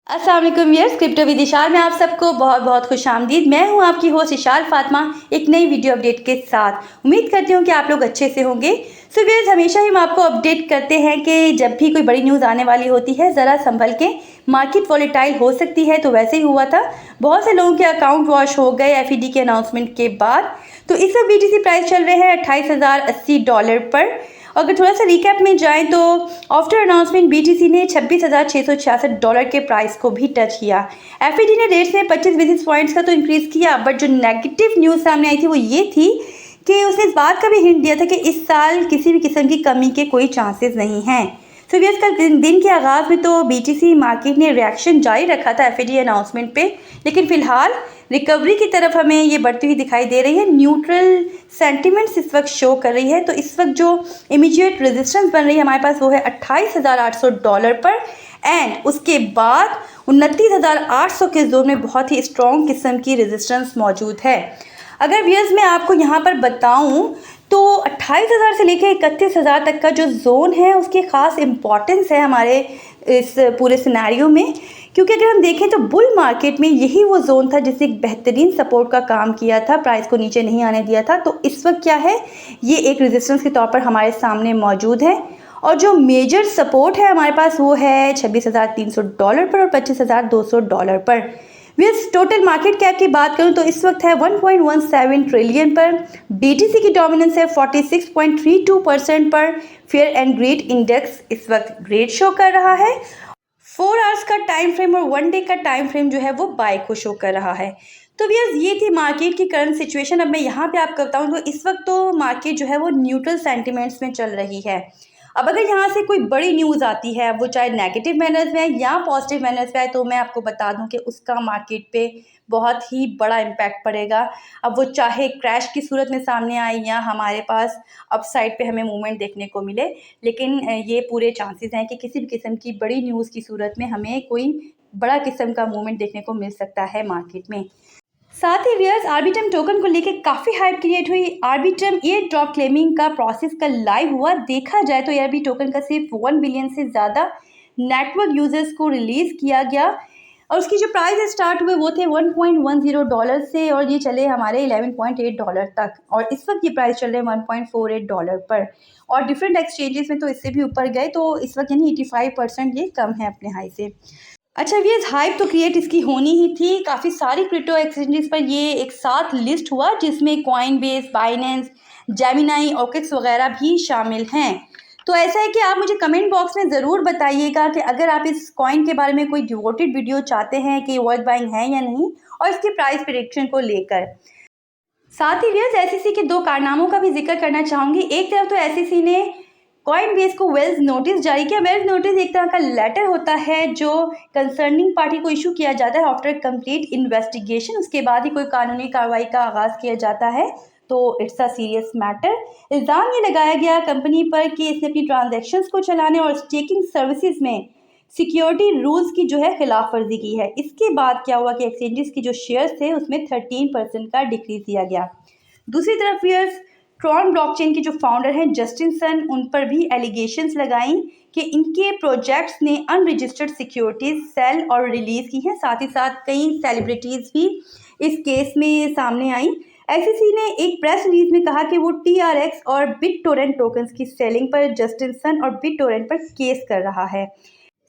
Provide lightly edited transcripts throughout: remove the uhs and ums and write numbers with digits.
अस्सलाम वालेकुम viewers, crypto with Ishal में आप सबको बहुत बहुत खुशामदीद। मैं हूं आपकी होस्ट इशाल फातिमा एक नई वीडियो अपडेट के साथ। उम्मीद करती हूं कि आप लोग अच्छे से होंगे। सो व्यूअर्स, हमेशा ही हम आपको अपडेट करते हैं कि जब भी कोई बड़ी न्यूज़ आने वाली होती है ज़रा संभल के, मार्केट वॉलेटाइल हो सकती है। तो वैसे ही हुआ था, बहुत से लोगों के अकाउंट वॉश हो गए एफईडी के अनाउंसमेंट के बाद। तो इस वक्त बीटीसी प्राइस चल रहे हैं $28,080 पर। अगर थोड़ा सा रिकैप में जाएं तो आफ्टर अनाउंसमेंट बीटीसी ने $26,666 के प्राइस को भी टच किया। एफईडी ने रेट्स में 25 बेसिस पॉइंट्स का तो इंक्रीज़ किया, बट जो नेगेटिव न्यूज़ सामने आई थी वो ये थी कि उसने इस बात का भी हिंट दिया था कि इस साल किसी भी किस्म की कमी के कोई चांसेस नहीं हैं। सो व्यूअर्स, कल दिन के आगाज़ में तो बीटीसी मार्केट ने रिएक्शन जारी रखा था एफईडी अनाउंसमेंट पे, लेकिन फ़िलहाल रिकवरी की तरफ हमें ये बढ़ती हुई दिखाई दे रही है। न्यूट्रल सेंटिमेंट्स इस वक्त शो कर रही है। तो इस वक्त जो इमीडिएट रेजिस्टेंस बन रही है हमारे पास वो है $28,800 पर, एंड उसके बाद 29,800 के जोन में बहुत ही स्ट्रॉन्ग किस्म की रेजिस्टेंस मौजूद है। अगर व्यूअर्स मैं आपको यहाँ पर बताऊँ तो 28,000 से लेकर 31,000 तक का जो जोन है उसकी ख़ास इम्पॉर्टेंस है हमारे इस पूरे सिनेरियो में, क्योंकि अगर हम देखें तो बुल मार्केट में यही वो जोन था जिसने एक बेहतरीन सपोर्ट का काम किया था, प्राइस को नीचे नहीं आने दिया था। तो इस वक्त क्या है, ये एक रेजिस्टेंस के तौर पर हमारे सामने मौजूद है। और जो मेजर सपोर्ट है हमारे पास वो है $26,300 पर और $25,200 पर। व्यूअर्स, टोटल मार्केट कैप की बात करूं तो इस वक्त है 1.17 ट्रिलियन पर। बीटीसी की डोमिनेंस है 46.32% पर। फेयर एंड ग्रेड इंडेक्स इस वक्त ग्रेड शो कर रहा है। 4 आवर्स का टाइम फ्रेम और 1 डे का टाइम फ्रेम जो है वो बाय को शो कर रहा है। तो व्यूअर्स, ये थी मार्केट की करंट सिचुएशन। अब मैं यहाँ पे आपको बताऊँ तो इस वक्त तो मार्केट जो है वो न्यूट्रल सेंटिमेंट्स में चल रही है। अब अगर यहाँ से कोई बड़ी न्यूज़ आती है, वो चाहे नेगेटिव मैनर्स में है या पॉजिटिव मैनर्स में है, तो मैं आपको बता दूं कि उसका मार्केट पे बहुत ही बड़ा इम्पैक्ट पड़ेगा। अब वो चाहे क्रैश की सूरत में सामने आए या हमारे पास अपसाइड पे हमें मूवमेंट देखने को मिले, लेकिन ये पूरे चांसेस हैं कि किसी भी किस्म की बड़ी न्यूज़ की सूरत में हमें कोई बड़ा किस्म का मूवमेंट देखने को मिल सकता है मार्केट में। साथ ही व्यूअर्स, आर्बिट्रम टोकन को लेकर काफ़ी हाइप क्रिएट हुई। आर्बिट्रम एयर ड्रॉप क्लेमिंग का प्रोसेस कल लाइव हुआ। देखा जाए तो एआरबी टोकन का सिर्फ 1 बिलियन से ज़्यादा नेटवर्क यूजर्स को रिलीज़ किया गया और उसकी जो प्राइस स्टार्ट हुए वो थे $1.10 से और ये चले हमारे $11.8 तक, और इस वक्त ये प्राइस चल रहे हैं $1.48 पर। और डिफरेंट एक्सचेंजेस में तो इससे भी ऊपर गए, तो इस वक्त यानी 85% ये कम है अपने हाई से। अच्छा व्यूअर्स, हाइप तो क्रिएट इसकी होनी ही थी। काफ़ी सारी क्रिप्टो एक्सचेंजेस पर ये एक साथ लिस्ट हुआ जिसमें कॉइनबेस, बाइनेंस, जेमिनाई, ओकेक्स वगैरह भी शामिल हैं। तो ऐसा है कि आप मुझे कमेंट बॉक्स में ज़रूर बताइएगा कि अगर आप इस कॉइन के बारे में कोई डिवोटेड वीडियो चाहते हैं कि वर्थ बाइंग है या नहीं, और इसकी प्राइस प्रेडिक्शन को लेकर। साथ ही व्यूअर्स, एसईसी के 2 कारनामों का भी जिक्र करना चाहूँगी। एक तरफ तो एसईसी ने कॉइनबेस को वेल्स नोटिस जारी किया। वेल्स नोटिस एक तरह का लेटर होता है जो कंसर्निंग पार्टी को इशू किया जाता है आफ्टर कंप्लीट इन्वेस्टिगेशन। उसके बाद ही कोई कानूनी कार्रवाई का आगाज़ किया जाता है, तो इट्स अ सीरियस मैटर। इल्ज़ाम ये लगाया गया कंपनी पर कि इसने अपनी ट्रांजैक्शंस को चलाने और स्टेकिंग सर्विसेज में सिक्योरिटी रूल्स की जो है खिलाफ वर्जी की है। इसके बाद क्या हुआ कि एक्सचेंजेस की जो शेयर्स थे उसमें 13% का डिक्रीज दिया गया। दूसरी तरफ व्यूअर्स, ट्रॉन ब्लॉकचेन के जो फाउंडर हैं जस्टिन सन, उन पर भी एलिगेशंस लगाई कि इनके प्रोजेक्ट्स ने अनरजिस्टर्ड सिक्योरिटीज सेल और रिलीज़ की हैं। साथ ही साथ कई सेलिब्रिटीज़ भी इस केस में सामने आई। एसईसी ने एक प्रेस रिलीज में कहा कि वो टीआरएक्स और बिटटोरेंट टोकन्स की सेलिंग पर जस्टिन सन और बिटटोरेंट पर केस कर रहा है।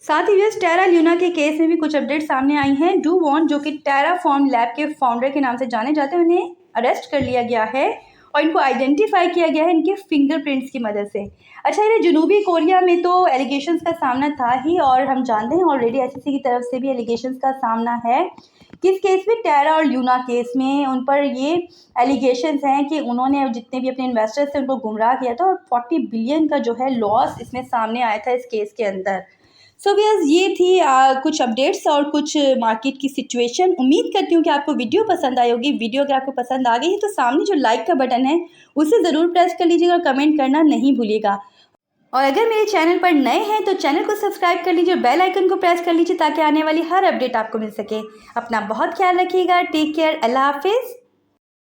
साथ ही व्यूअर्स, टेरा ल्यूना के केस में भी कुछ अपडेट सामने आई हैं। डू वॉन, जो कि टेराफॉर्म लैब के फाउंडर के नाम से जाने जाते हैं, उन्हें अरेस्ट कर लिया गया है और इनको आइडेंटिफाई किया गया है इनके फिंगरप्रिंट्स की मदद से। अच्छा, इन्हें जनूबी कोरिया में तो एलिगेशंस का सामना था ही, और हम जानते हैं ऑलरेडी एसईसी की तरफ से भी एलिगेशंस का सामना है। किस केस में? टेरा और ल्यूना केस में उन पर ये एलिगेशंस हैं कि उन्होंने जितने भी अपने इन्वेस्टर्स थे उनको गुमराह किया था और 40 बिलियन का जो है लॉस इसमें सामने आया था इस केस के अंदर। सो व्यूअर्स, ये थी कुछ अपडेट्स और कुछ मार्केट की सिचुएशन। उम्मीद करती हूँ कि आपको वीडियो पसंद आई होगी। वीडियो अगर आपको पसंद आ गई है तो सामने जो लाइक का बटन है उसे ज़रूर प्रेस कर लीजिएगा और कमेंट करना नहीं भूलिएगा। और अगर मेरे चैनल पर नए हैं तो चैनल को सब्सक्राइब कर लीजिए और बेल आइकन को प्रेस कर लीजिए ताकि आने वाली हर अपडेट आपको मिल सके। अपना बहुत ख्याल रखिएगा। Take care. अल्लाह हाफिज़।